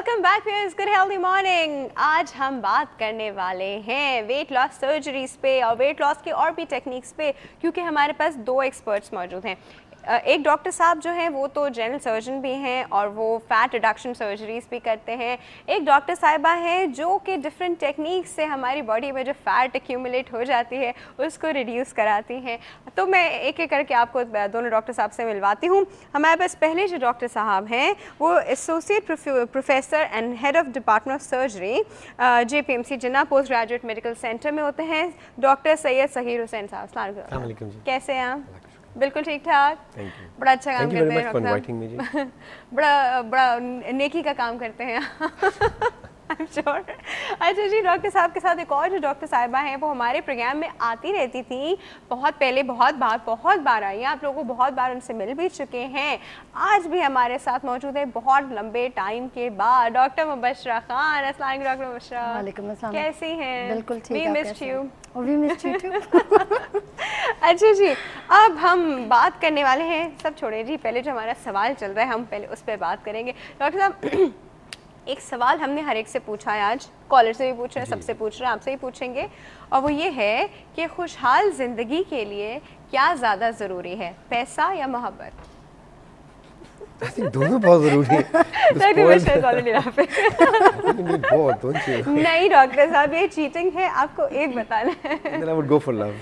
Welcome back viewers, good healthy morning. आज हम बात करने वाले हैं वेट लॉस सर्जरीज पे और वेट लॉस की और भी टेक्निक्स पे, क्योंकि हमारे पास दो एक्सपर्ट्स मौजूद हैं। एक डॉक्टर साहब जो हैं वो तो जनरल सर्जन भी हैं और वो फैट रिडक्शन सर्जरीज भी करते हैं। एक डॉक्टर साहिबा हैं जो कि डिफरेंट टेक्निक्स से हमारी बॉडी में जो फैट एक्यूमुलेट हो जाती है उसको रिड्यूस कराती हैं। तो मैं एक एक करके आपको दोनों डॉक्टर साहब से मिलवाती हूँ। हमारे पास पहले जो डॉक्टर साहब हैं वो associate professor and head of department of surgery JPMC Jinnah post graduate medical centre में होते हैं, डॉक्टर सैयद सहीर हुसैन साहब। अस्सलाम वालेकुम। कैसे हैं आप? बिल्कुल ठीक ठाक। बड़ा अच्छा काम करते हैं डॉक्टर साहब। बड़ा नेकी का काम करते हैं I'm sure. अच्छा जी, डॉक्टर साहब के साथ एक और जो डॉक्टर साहिबा हैं वो हमारे प्रोग्राम में आती रहती थी बहुत पहले, बहुत बार आई हैं। आप लोगों को बहुत बार उनसे मिल भी चुके हैं। आज भी हमारे साथ मौजूद है बहुत लंबे टाइम के बाद डॉक्टर मुबशरा खान। अस्सलाम वालेकुम डॉक्टर मुबशरा। वालेकुम अस्सलाम। कैसी हैं? बिल्कुल ठीक। We missed you. We missed you too. अच्छा जी, अब हम बात करने वाले हैं, सब छोड़े जी, पहले जो हमारा सवाल चल रहा है हम पहले उस पर बात करेंगे। डॉक्टर साहब, एक सवाल हमने हर एक से पूछा है, आज कॉलर से भी पूछ रहे हैं, सबसे पूछ रहे हैं, आपसे ही पूछेंगे, और वो ये है कि खुशहाल ज़िंदगी के लिए क्या ज़्यादा ज़रूरी है, पैसा या मोहब्बत? दोनों बहुत ज़रूरी है। नहीं डॉक्टर साहब, ये चीटिंग है, आपको एक बताना है। Then I would go for love.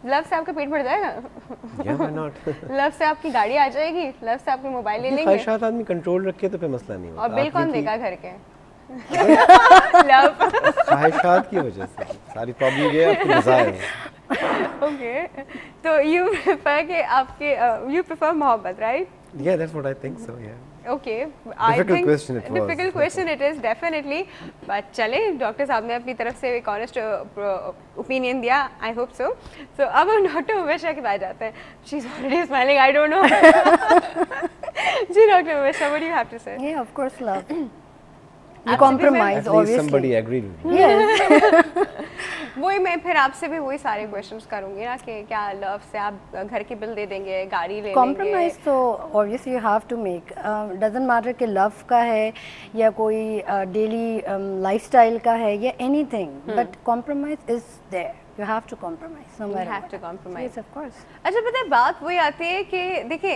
Love से आपका पेट भर जाएगा? Yeah, why not? लव से आपकी गाड़ी आ जाएगी, लव से आपकी मोबाइल ले लेंगे। ख्वाहिशात आदमी कंट्रोल रखे तो फिर मसला नहीं होता। और बिल कौन देगा घर के? लव ख्वाहिशात की वजह से सारी प्रॉब्लम ये आपकी डिजायर है। ओके, तो यू प्रेफर कि आपके यू प्रेफर मोहब्बत, right? Yeah, that's what I think so, yeah. Okay, Difficult question it was. Difficult question it is definitely, but चले, डॉक्टर साहब ने अपनी तरफ से एक ऑनेस्ट ओपिनियन दिया, I hope so. So अब हम डॉक्टर मुबशरा के पास जाते हैं. She's already smiling, I don't know. जी doctor Mubashra, what do you have to say? Yeah, of course, love. You compromise, At least obviously. somebody agreed with me. Yes. वही मैं फिर आपसे भी वही सारे क्वेश्चंस करूंगी ना कि क्या लव से आप घर की बिल दे देंगे, गाड़ी ले Compromise तो obviously you have to make. Doesn't matter कि love का है या कोई daily lifestyle का है या anything, but compromise is there. You have to compromise. No matter You have what. to compromise. Yes, of course. अच्छा, पता है बात वही आती है कि देखिए,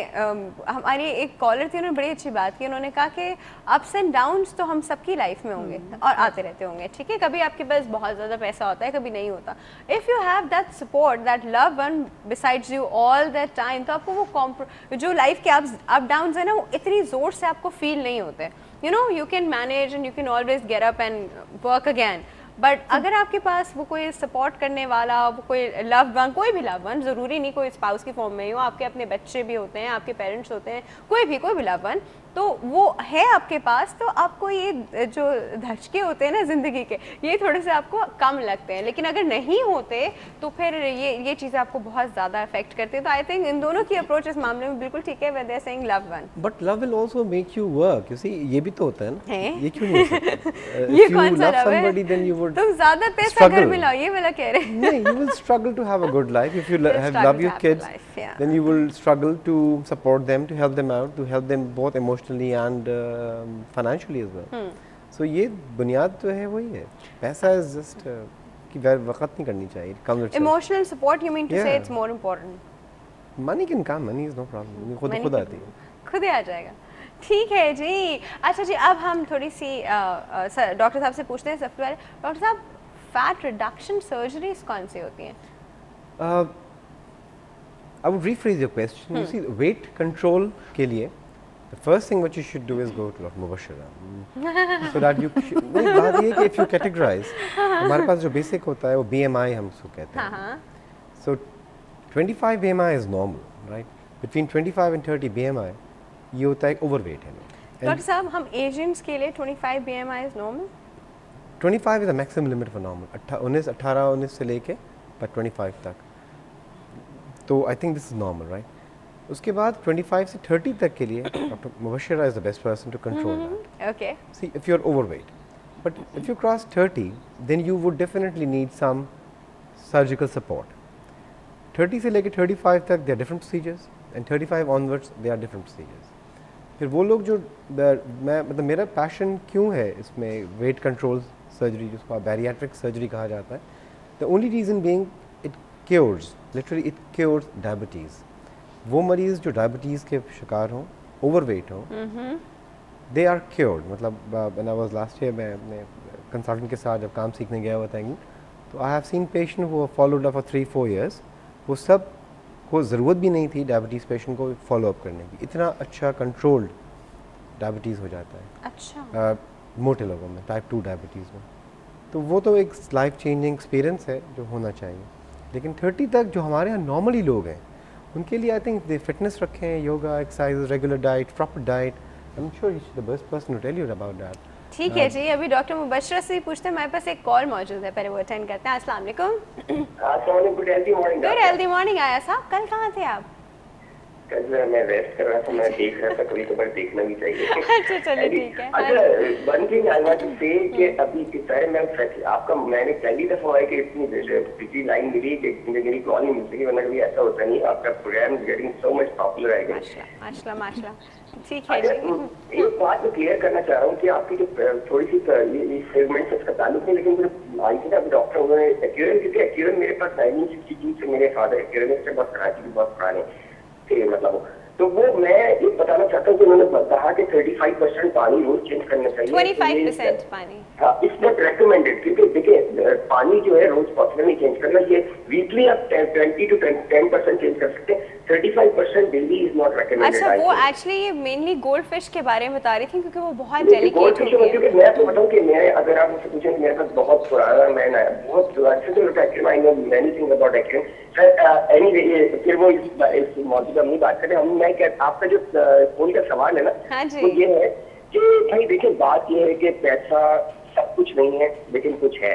हमारी एक कॉलर थी, उन्होंने बड़ी अच्छी बात की। उन्होंने कहा कि अप्स एंड डाउन्स तो हम सबकी लाइफ में होंगे और आते रहते होंगे, ठीक है। कभी आपके पास बहुत ज़्यादा पैसा होता है, कभी नहीं होता। If you have that support, that love one besides you all that time, तो आपको वो जो लाइफ के अप डाउन्स है ना, वो इतनी ज़ोर से आपको फील नहीं होते। You know, you can manage and you can always get up and work again. But अगर आपके पास वो कोई सपोर्ट करने वाला, वो कोई लव वन, कोई भी लव वन, ज़रूरी नहीं कोई स्पाउस की फॉर्म में हो, आपके अपने बच्चे भी होते हैं, आपके पेरेंट्स होते हैं, कोई भी लव वन, तो वो है आपके पास, तो आपको ये जो धचके होते हैं ना ज़िंदगी के, ये थोड़े से आपको कम लगते हैं। लेकिन अगर नहीं होते तो फिर ये चीज़ें आपको बहुत ज़्यादा अफेक्ट करती है। तो आई थिंक इन दोनों की अप्रोच इस मामले में बिल्कुल ठीक है। When they are saying love one, But love will also make you work. You see, ये भी तो होता है ना? है? ये क्यों नहीं हो सकता? ये If you कौन सा love लव है? somebody, then you would तुम ज़्यादा पैसा struggle. घर में लाओ, ये वाला कह रहे हैं। No, you will struggle to have a good life. If you You'll have struggle love to your have a kids, life, yeah. then you will struggle to support them, to help them out, to help them both emotionally and financially as well. So ये बुनियाद तो है, वही है। पैसा is just कि वक्त नहीं करनी चाहिए। Comes with Emotional support, you mean to say Yeah. it's more important? money can come, money is no problem. Money खुद can- आती है। खुद ही आ जाएगा। ठीक है जी। अच्छा जी, अब हम थोड़ी सी डॉक्टर साहब से पूछते हैं सबसे पहले। डॉक्टर साहब, फैट रिडक्शन सर्जरीज कौन सी होती हैं? I would rephrase your question. You see, weight control के लिए the first thing what you should do is go to Dr. Mubashira, so that you नहीं, बात ये है कि if you categorize, हमारे पास जो basic होता है वो BMI हम उसको कहते हाँ हैं। हाँ। So 25 BMI is normal, right? Between 25 and 30 BMI ये होता है overweight है। डॉक्टर साहब, हम एशियंस के लिए 25 BMI is normal? 25 is the maximum limit for normal. 18 से लेके पर 25 तक, तो I think this is normal, right? उसके बाद 25 से 30 तक के लिए doctor Mubashra is the best person to control that. Okay. See, if you are overweight, but if you cross 30, then you would definitely need some surgical support. 30 से लेके 35 तक they are different procedures, and 35 onwards they are different procedures. फिर वो लोग जो मैं मतलब मेरा पैशन क्यों है इसमें वेट कंट्रोल सर्जरी जिसको बैरियाट्रिक सर्जरी कहा जाता है, the only reason being it cures, literally it cures diabetes. वो मरीज़ जो डायबिटीज़ के शिकार हों, ओवरवेट हों, दे आर क्योर्ड। मतलब when I was last year मैं अपने कंसल्टेंट के साथ जब काम सीखने गया हुआ था इंग्लैंड, तो आई हैव सीन पेशेंट वो फॉलोड अप फॉर 3-4 years, वो सब को ज़रूरत भी नहीं थी डायबिटीज़ पेशेंट को फॉलो अप करने की, इतना अच्छा कंट्रोल्ड डायबिटीज़ हो जाता है अच्छा मोटे लोगों में, टाइप 2 डायबिटीज़ में। तो वो तो एक लाइफ चेंजिंग एक्सपीरियंस है जो होना चाहिए। लेकिन 30 तक जो हमारे यहाँ नॉर्मली लोग हैं उनके लिए आई थिंक दे फिटनेस रखें, yoga, exercise, regular diet, proper diet. I am sure you are the best person to tell you about that. ठीक है जी, अभी डॉक्टर मुबशरा से पूछते हैं, हमारे पास एक कॉल मौजूद है, पहले वो अटेंड करते हैं। अस्सलाम वालेकुम। गुड हेल्दी मॉर्निंग आया साहब, कल कहाँ थे आप? कल मैं रेस्ट कर रहा था, मैं देख रहा था, कभी कभार देखना भी चाहिए। अच्छा चलिए ठीक है। अच्छा, one thing I want to say कि अभी कितना मैं आपका मैंने पहली दफा हुआ है कि इतनी बिजी लाइन मिली कि मेरी कॉल नहीं मिल सकी, वरना कभी ऐसा होता नहीं। आपका programme is getting so much popular है। माशाल्लाह माशाल्लाह, ठीक है जी। एक बात मैं क्लियर करना चाह रहा हूँ कि आपकी जो थोड़ी सी ये सेगमेंट से इसका ताल्लुक नहीं, लेकिन मुझे आई थी ना अभी डॉक्टर उन्होंने एक्यूरेंस, क्योंकि एक्यूरेंस मेरे पास 1962 से मेरे फादर एक्यूरेंस से बहुत कराची की बहुत पुराने थे, मतलब तो वो मैं ये बताना चाहता हूँ कि उन्होंने कहा कि 35% पानी रोज चेंज करना चाहिए। 25% पानी, हाँ, इट्स नॉट रेकमेंडेड, क्योंकि देखिए पानी जो है रोज पॉसिबल नहीं चेंज करना, ये वीकली आप 20 to 10% चेंज कर सकते हैं, 35% डेली इज नॉट रेकमेंडेड। अच्छा, वो एक्चुअली ये मेनली गोल्ड फिश के बारे में बता रही थी, क्योंकि वो बहुत डेलिकेट होती है। क्योंकि मैं आपको बताऊं कि मैं अगर आप मुझसे पूछें मेरे पास बहुत पुराना, मैं बहुत एनीवे फिर वो इस मौजूद में नहीं बात करें हम। मैं आपका जो फोन का सवाल है ना, हाँ जी, वो ये है कि भाई देखिए बात ये है कि पैसा सब कुछ नहीं है, लेकिन कुछ है।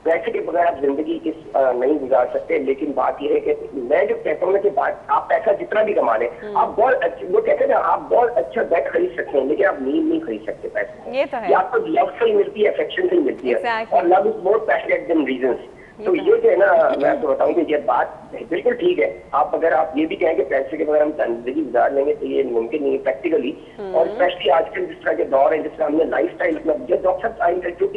पैसे के बगैर आप जिंदगी नहीं गुजार सकते, लेकिन बात यह है कि मैं जो कहता हूँ ना कि बात आप पैसा जितना भी कमा लें, आप बहुत अच्छे, वो कहते हैं ना, आप बहुत अच्छा बेड खरीद सकते हैं, लेकिन आप नींद नहीं खरीद सकते पैसे। ये तो है। आपको लव से ही मिलती है, अफेक्शन से ही मिलती है, exactly. और love is more passionate than reasons. तो ये जो है ना, मैं आपको बताऊं कि ये बात बिल्कुल ठीक है। आप अगर आप ये भी कहें कि पैसे के बगैर हम जिंदगी गुजार लेंगे, तो ये मुमकिन नहीं है प्रैक्टिकली। और स्पेशली आजकल जिस तरह के दौर है, जिस तरह हमने लाइफ स्टाइल अपना, जब doctor I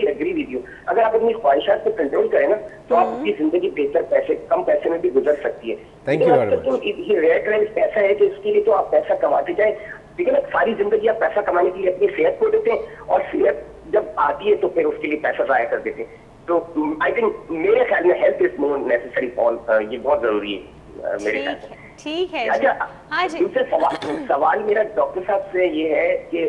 agree with you, अगर आप अपनी ख्वाहिशात पर कंट्रोल करें ना, तो आपकी जिंदगी बेहतर पैसे, कम पैसे में भी गुजर सकती है। Thank you very much. ये रेट रेंज पैसा है कि इसके लिए तो आप पैसा कमाते जाए, ठीक है ना। सारी जिंदगी आप पैसा कमाने के लिए अपनी सेहत खो देते हैं, और सेहत जब आती है तो फिर उसके लिए पैसा जाया कर देते हैं। तो आई थिंक मेरे ख्याल में health is more necessary for, ये बहुत जरूरी है मेरे ख्याल से। ठीक है। अच्छा, हाँ जी, दूसरे सवाल मेरा डॉक्टर साहब से ये है कि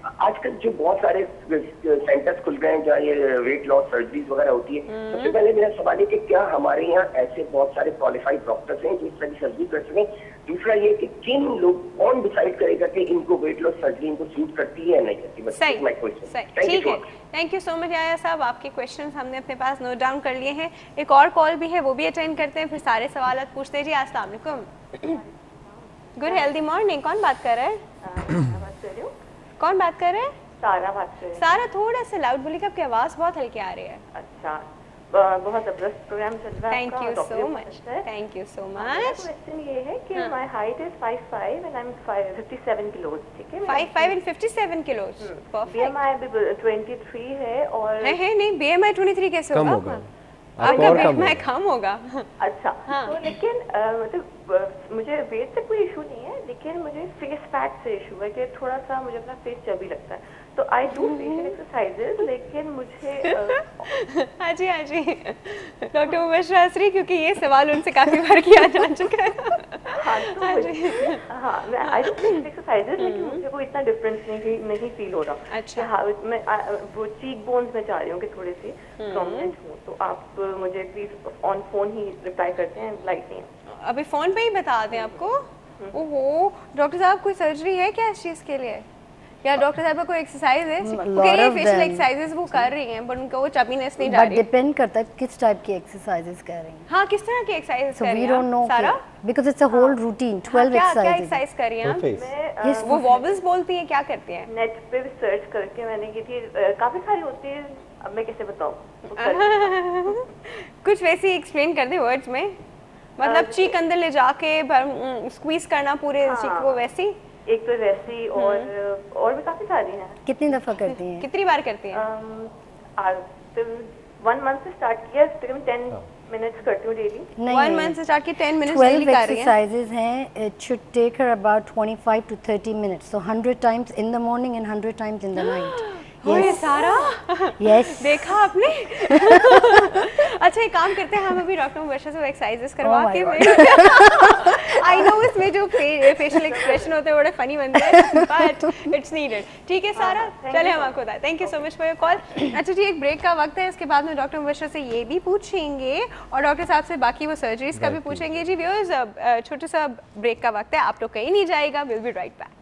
आजकल जो बहुत सारे सेंटर्स खुल गए हैं जहाँ ये वेट लॉस सर्जरीज वगैरह होती है, सबसे पहले मेरा सवाल है कि क्या हमारे यहाँ ऐसे बहुत सारे क्वालिफाइड डॉक्टर्स हैं जो इस तरह की सर्जरी कर सकें? दूसरा ये कि किन लोग, कौन डिसाइड करेगा कि इनको वेट लॉस सर्जरी इनको सूट करती है या नहीं करती? सही, ठीक है। थैंक यू सो मच याया साहब, आपके क्वेश्चंस हमने अपने पास नोट डाउन कर लिए हैं। एक और कॉल भी है, वो भी अटेंड करते हैं, फिर सारे सवाल पूछते हैं जी। अस्सलाम वालेकुम। गुड हेल्दी मॉर्निंग, कौन बात कर रहा है? कौन बात कर रहे हैं? सारा बात कर रहे हैं। सारा थोड़ा सा लाउड बोलिए, आपकी आवाज़ बहुत हल्की आ रही है। अच्छा, बहुत जबरदस्त प्रोग्राम चल रहा है। Thank you so much, thank you so much. Question ये है कि my height is 5'5" and I am 57 kilos, ठीक है? 5'5" and 57 kilos, परफेक्ट। बीएमआई अभी 23 है, और नहीं, BMI 23 कैसे कम होगा? होगा, आपका BMI कम होगा। अच्छा, हाँ। तो लेकिन मतलब मुझे वेट से कोई इशू नहीं है, लेकिन मुझे फेस फैट से इशू है कि थोड़ा सा मुझे अपना फेस चबी लगता है। तो आई डू फेशियल एक्सरसाइजेस, लेकिन मुझे हाँ जी डॉक्टर मुबशरा असरी, क्योंकि ये सवाल उनसे काफी बार किया जा चुका है। हाँ, मैं आई डू फेशियल एक्सरसाइजेस, लेकिन मुझे वो इतना डिफरेंस नहीं फील हो रहा। अच्छा, हाँ, मैं वो चीक बोन्स में चाह रही हूँ कि थोड़ी सी प्रोमिनेंट हूँ, तो आप मुझे please on phone he reply करते हैं, लाइक नहीं अभी फोन पे ही बता दें आपको। ओहो, डॉक्टर साहब कोई सर्जरी है क्या इस चीज के लिए, या डॉक्टर साहब का कोई एक्सरसाइज है? क्योंकि फेशियल एक्सरसाइजेस वो कर रही हैं, पर उनको वो चबीनेस नहीं जा रही। बट डिपेंड करता है किस टाइप की एक्सरसाइजेस कर रही हैं। हाँ, किस तरह की एक्सरसाइजेस कर रही हैं? So we don't know सारा, because it's a whole routine, 12 क्या exercises. एक्सरसाइज कर रही हैं आप? मैं वो वॉबल्स बोलती हैं, क्या करती हैं? नेट पे सर्च करके मैंने की थी, काफी सारी होती है, अब मैं कैसे बताऊँ? कुछ वैसे ही एक्सप्लेन कर दे वर्ड्स में, मतलब चीक अंदर ले जाके स्क्वीज करना पूरे चीक को, वैसी एक तो वैसी और भी काफी सारी हैं। कितनी दफ़ा करती हैं? कितनी बार करती हैं? 1 मंथ से स्टार्ट किया, तकरीबन 10 मिनट्स करती हूँ डेली। नहीं 1 मंथ से स्टार्ट की 10 मिनट्स 12 डेली कर रही हैं। exercises हैं. It should take her about 25 to 30 minutes. So 100 times in the morning and 100 times in the night. हो ये सारा Yes. देखा आपने? अच्छा एक काम करते हैं, हम अभी डॉक्टर मुबशर से एक्सरसाइजेस करवा Oh my के God. आई नो इसमें जो फेशियल एक्सप्रेशन होते हैं बड़े फनी बनते हैं बट इट्स नीडेड। ठीक है सारा, चले हम आपको बताएं। Thank you so much for your call. अच्छा जी एक ब्रेक का वक्त है, इसके बाद में डॉक्टर मुबशर से ये भी पूछेंगे और डॉक्टर साहब से बाकी वो सर्जरीज का भी पूछेंगे। जी व्यूअर्स छोटे सा ब्रेक का वक्त है, आप लोग कहीं नहीं जाएगा, विल बी राइट बैक।